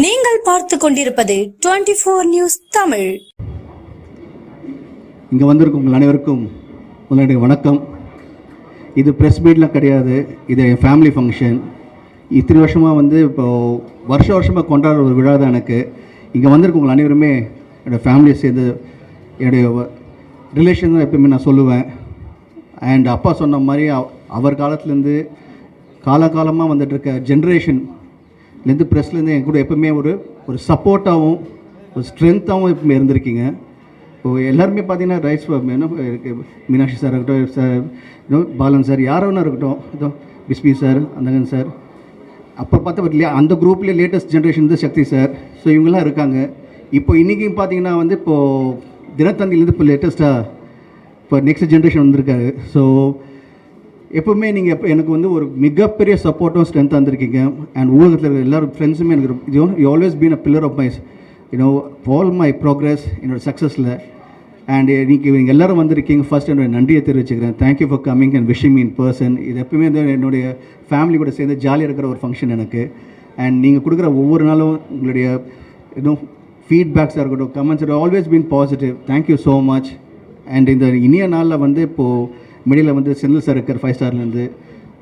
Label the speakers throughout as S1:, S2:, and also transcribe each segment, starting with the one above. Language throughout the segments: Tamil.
S1: நீங்கள் பார்த்து கொண்டிருப்பது 24 நியூஸ் தமிழ்.
S2: இங்கே வந்திருக்கும் உங்கள் அனைவருக்கும் உங்களுடைய வணக்கம். இது ப்ரெஸ் மீட்லாம் கிடையாது, இது என் ஃபேமிலி ஃபங்க்ஷன். இத்தனை வருஷமாக இப்போது வருஷமாக கொண்டாடுற ஒரு விழா தான் எனக்கு. இங்கே வந்திருக்கும் உங்கள் அனைவருமே என்னோடய ஃபேமிலியை சேர்ந்து என்னுடைய ரிலேஷன் தான் எப்பயுமே நான் சொல்லுவேன். அண்ட் அப்பா சொன்ன மாதிரி அவர் காலத்துலேருந்து காலகாலமாக வந்துட்டுருக்க ஜென்ரேஷன்லேருந்து ப்ரெஸ்லேருந்து என் கூட எப்பவுமே ஒரு சப்போர்ட்டாகவும் ஒரு ஸ்ட்ரென்த்தாகவும் எப்பவுமே இருந்திருக்கீங்க. இப்போது எல்லாருமே பார்த்தீங்கன்னா ரைட்ஸ் மீனாட்சி சார் இருக்கட்டும், சார் பாலன் சார், யாரோன்னா இருக்கட்டும், இதோ பிஸ்மி சார், அந்தகன் சார், அப்போ பார்த்தா அந்த குரூப்லேயே லேட்டஸ்ட் ஜென்ரேஷன் வந்து சக்தி சார். ஸோ இவங்கெல்லாம் இருக்காங்க. இப்போ இன்றைக்கும் பார்த்தீங்கன்னா இப்போது தினத்தந்திலேருந்து இப்போ லேட்டஸ்ட்டாக இப்போ நெக்ஸ்ட் ஜென்ரேஷன் வந்திருக்காரு. ஸோ எப்போவுமே நீங்கள் எனக்கு ஒரு மிகப்பெரிய சப்போர்ட்டும் ஸ்ட்ரென்த்தாக இருந்திருக்கீங்க. அண்ட் ஊடகத்தில் இருக்கிற எல்லோரும் ஃப்ரெண்ட்ஸுமே எனக்கு you always been a pillar of my all my progress, என்னோடய சக்ஸஸில். அண்ட் நீங்கள் எல்லோரும் வந்திருக்கீங்க. ஃபர்ஸ்ட் என்னோடய நன்றியை தெரிவிச்சுக்கிறேன். Thank you for coming and wishing me in person. இது எப்பவுமே என்னுடைய ஃபேமிலி கூட சேர்ந்து ஜாலியாக இருக்கிற ஒரு ஃபங்க்ஷன் எனக்கு. அண்ட் நீங்கள் கொடுக்குற ஒவ்வொரு நாளும் உங்களுடைய ஃபீட்பேக்ஸாக இருக்கட்டும், comments always been positive. Thank you so much. And இந்த இனிய நாளில் இப்போது மிடில் செந்தில் சார் இருக்கார் 5 ஸ்டார்லேருந்து.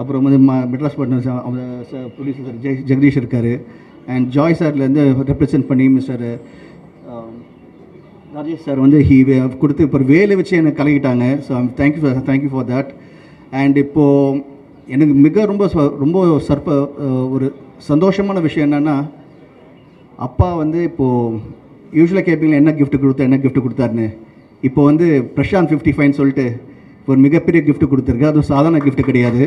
S2: அப்புறம் மெட்ராஸ் பட்டன் ப்ரொடியூசர் சார் ஜெகதீஷ் இருக்கார். அண்ட் ஜாய் சார்லேருந்து ரெப்ரசன்ட் பண்ணி மிஸ்டர் ராஜேஷ் சார் கொடுத்து இப்போ வேலை வச்சு எனக்கு கலக்கிட்டாங்க. So thank you for that. And இப்போது எனக்கு ரொம்ப ஒரு சந்தோஷமான விஷயம் என்னென்னா, அப்பா இப்போது யூஸ்வலாக கேட்பீங்களா என்ன கிஃப்ட் கொடுத்தாருன்னு. இப்போ பிரசாந்த் 55 சொல்லிட்டு ஒரு மிகப்பெரிய கிஃப்ட் கொடுத்துருக்கு. அதுவும் சாதாரண கிஃப்ட் கிடையாது.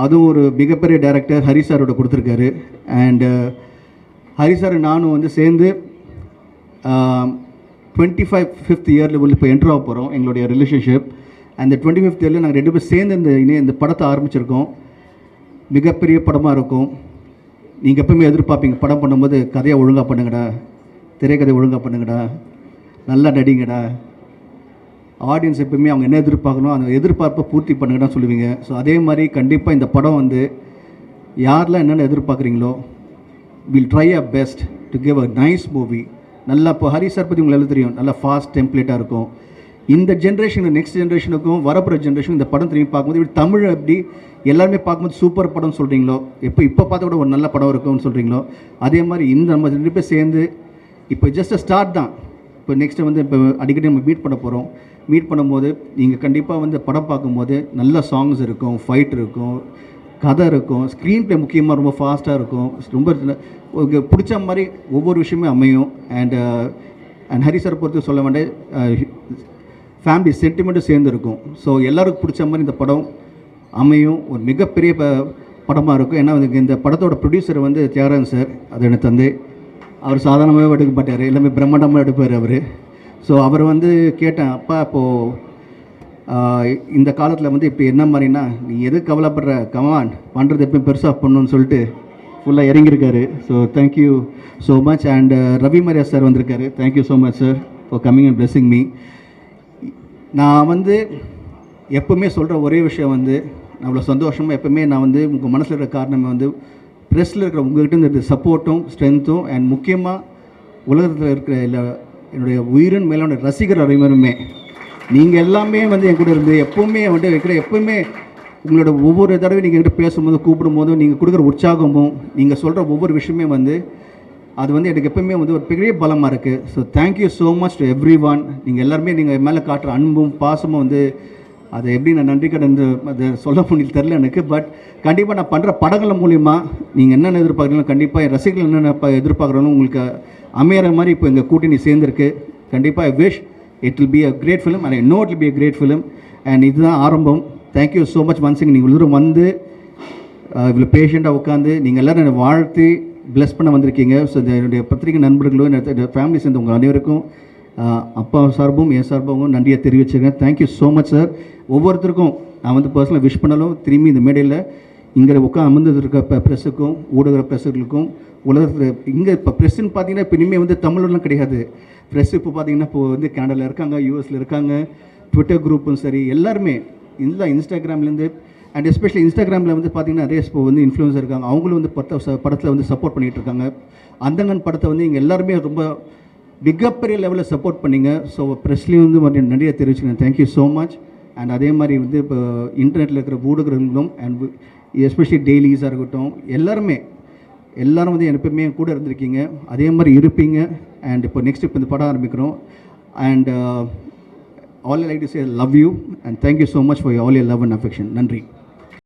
S2: அதுவும் ஒரு மிகப்பெரிய டைரக்டர் ஹரி சாரோட கொடுத்துருக்காரு. அண்டு ஹரி சார் நானும் சேர்ந்து 25th இயரில் இப்போ என்ட்ரு ஆக போகிறோம் எங்களுடைய ரிலேஷன்ஷிப். அந்த 25th இயரில் நாங்கள் 2 பேர் சேர்ந்து இந்த படத்தை ஆரம்பிச்சிருக்கோம். மிகப்பெரிய படமாக இருக்கும். நீங்கள் எப்பவுமே எதிர்பார்ப்பீங்க படம் பண்ணும்போது கதையை ஒழுங்காக பண்ணுங்கடா, திரைக்கதை ஒழுங்காக பண்ணுங்கடா, நல்லா நடிங்கடா. ஆடியன்ஸ் எப்பவுமே அவங்க என்ன எதிர்பார்க்கணும் அந்த எதிர்பார்ப்பை பூர்த்தி பண்ணுங்கன்னு சொல்லுவீங்க. ஸோ அதே மாதிரி கண்டிப்பாக இந்த படம் யாரெல்லாம் என்னென்ன எதிர்பார்க்குறீங்களோ will try a best to give a nice movie. நல்லா இப்போ ஹரி சார் பற்றி உங்களுக்கு தெரியும், நல்லா ஃபாஸ்ட் டெம்ப்ளேட்டாக இருக்கும். இந்த ஜென்ரேஷனுக்கு நெக்ஸ்ட் ஜென்ரேஷனுக்கும் வரப்போகிற ஜென்ரேஷன் இந்த படம் திரும்பி பார்க்கும்போது இப்படி தமிழ் எப்படி எல்லாருமே பார்க்கும்போது சூப்பர் படம் சொல்கிறீங்களோ, இப்போ பார்த்த கூட ஒரு நல்ல படம் இருக்கும்னு சொல்கிறீங்களோ, அதே மாதிரி இந்த நம்ம 2 பேர் சேர்ந்து இப்போ ஜஸ்ட் ஸ்டார்ட் தான். இப்போ நெக்ஸ்ட்டு இப்போ அடிக்கடி நம்ம மீட் பண்ண போகிறோம். மீட் பண்ணும்போது நீங்கள் கண்டிப்பாக படம் பார்க்கும்போது நல்ல சாங்ஸ் இருக்கும், ஃபைட் இருக்கும், கதை இருக்கும், ஸ்க்ரீன் ப்ளே முக்கியமாக ரொம்ப ஃபாஸ்ட்டாக இருக்கும். ரொம்ப பிடிச்ச மாதிரி ஒவ்வொரு விஷயமே அமையும். அண்ட் ஹரி சார் பொறுத்து சொல்ல வேண்டிய ஃபேமிலி சென்டிமெண்ட்டும் சேர்ந்து இருக்கும். ஸோ எல்லாருக்கும் பிடிச்ச மாதிரி இந்த படம் அமையும். ஒரு மிகப்பெரிய படமாக இருக்கும். ஏன்னா இந்த படத்தோட ப்ரொடியூசர் தியாகராஜன் சார், அது எனக்கு தந்தை. அவர் சாதாரணமாகவே எடுக்க மாட்டார், எல்லாமே பிரம்மாண்டமாக எடுப்பார் அவர். ஸோ அவர் கேட்டேன், அப்பா இப்போது இந்த காலத்தில் இப்போ என்ன மாதிரினா நீ எது கவலைப்படுற, கமான் பண்ணுறது எப்பயும் பெருசாக பண்ணணும்னு சொல்லிட்டு ஃபுல்லாக இறங்கியிருக்காரு. So thank you so much. And Ravi Mariya sir வந்திருக்காரு. Thank you so much sir for coming and blessing me. நான் எப்போவுமே சொல்கிற ஒரே விஷயம் நான் அவ்வளோ சந்தோஷமாக எப்போவுமே நான் உங்கள் மனசில் இருக்கிற காரணமே ப்ரெஸ்ஸில் இருக்கிற உங்கள்கிட்ட இந்த சப்போர்ட்டும் ஸ்ட்ரென்த்தும் அண்ட் முக்கியமாக உலகத்தில் இருக்கிற என்னுடைய உயிரின் மேலான ரசிகர் அனைவருமே நீங்கள் எல்லாமே என் கூட இருந்து எப்போவுமே எப்போவுமே உங்களோட ஒவ்வொரு தடவை நீங்கள் என்கிட்ட பேசும்போது கூப்பிடும்போதும் நீங்கள் கொடுக்குற உற்சாகமும் நீங்கள் சொல்கிற ஒவ்வொரு விஷயமே அது எனக்கு எப்போவுமே ஒரு பெரிய பலமாக இருக்குது. So thank you so much to every one. நீங்கள் எல்லாருமே நீங்கள் மேலே காட்டுற அன்பும் பாசமும் அதை எப்படி நான் நன்றி கடன் அதை சொல்ல முடியல தெரில எனக்கு. பட் கண்டிப்பாக நான் பண்ணுற படங்கள் மூலிமா நீங்கள் என்னென்ன எதிர்பார்க்குறீங்களோ, கண்டிப்பாக என் ரசிகர்கள் என்னென்ன எதிர்பார்க்குறோன்னு உங்களுக்கு அமையிற மாதிரி இப்போ எங்கள் கூட்டணி சேர்ந்துருக்கு. கண்டிப்பாக I wish it will be a great film and I know it will be a great film. And இதுதான் ஆரம்பம். Thank you so much once. நீங்கள் இவ்வளோ இவ்வளோ பேஷண்ட்டாக உட்காந்து நீங்கள் எல்லோரும் என்னை வாழ்த்து ப்ளஸ் பண்ண வந்திருக்கீங்க. ஸோ என்னுடைய பத்திரிகை நண்பர்களும் என்னோட ஃபேமிலி சேர்ந்து உங்கள் அனைவருக்கும் அப்பா சார்பும் என் சார்பாகவும் நன்றியை தெரிவிச்சுருக்கேன். Thank you so much sir. ஒவ்வொருத்தருக்கும் நான் பர்சனலாக விஷ் பண்ணாலும் திரும்பி இந்த மேடையில் இங்கே அமர்ந்து இருக்க ப்ரெஸ்ஸுக்கும் ஊடக ப்ரெஸ்ஸுகளுக்கும் உலகத்தில் இங்கே இப்போ ப்ரெஸ்ஸுன்னு பார்த்தீங்கன்னா இப்போ இனிமேல் தமிழ்லாம் கிடையாது. ப்ரெஸ் இப்போ பார்த்தீங்கன்னா இப்போ கனடாவில் இருக்காங்க, யூஎஸில் இருக்காங்க, ட்விட்டர் குரூப்பும் சரி, எல்லாருமே இன்ஸ்டாகிராம்லேருந்து அண்ட் எஸ்பெஷலி இன்ஸ்டாகிராமில் வந்து பார்த்தீங்கன்னா நிறைய இப்போ வந்து இன்ஃப்ளூயன்சர் இருக்காங்க, அவங்களும் வந்து படத்தில் வந்து சப்போர்ட் பண்ணிகிட்டு இருக்காங்க. அந்தங்கன் படத்தை வந்து இங்கே எல்லாருமே ரொம்ப மிகப்பெரிய லெவலில் சப்போர்ட் பண்ணிங்க. ஸோ ப்ரெஸ்லேயும் வந்து நிறைய தெரிவிச்சுக்கிறேன், தேங்க்யூ ஸோ மச். அண்ட் அதே மாதிரி வந்து இப்போ இன்டர்நெட்டில் இருக்கிற ஊடகங்களும் அண்ட் எஸ்பெஷலி டெய்லிஸாக இருக்கட்டும், எல்லோரும் வந்து எப்பவுமே கூட இருந்திருக்கீங்க, அதே மாதிரி இருப்பீங்க. அண்ட் இப்போ நெக்ஸ்ட் இப்போ இந்த படம் ஆரம்பிக்கிறோம். And all I like to say, love you and thank you so much for all your love and affection. நன்றி.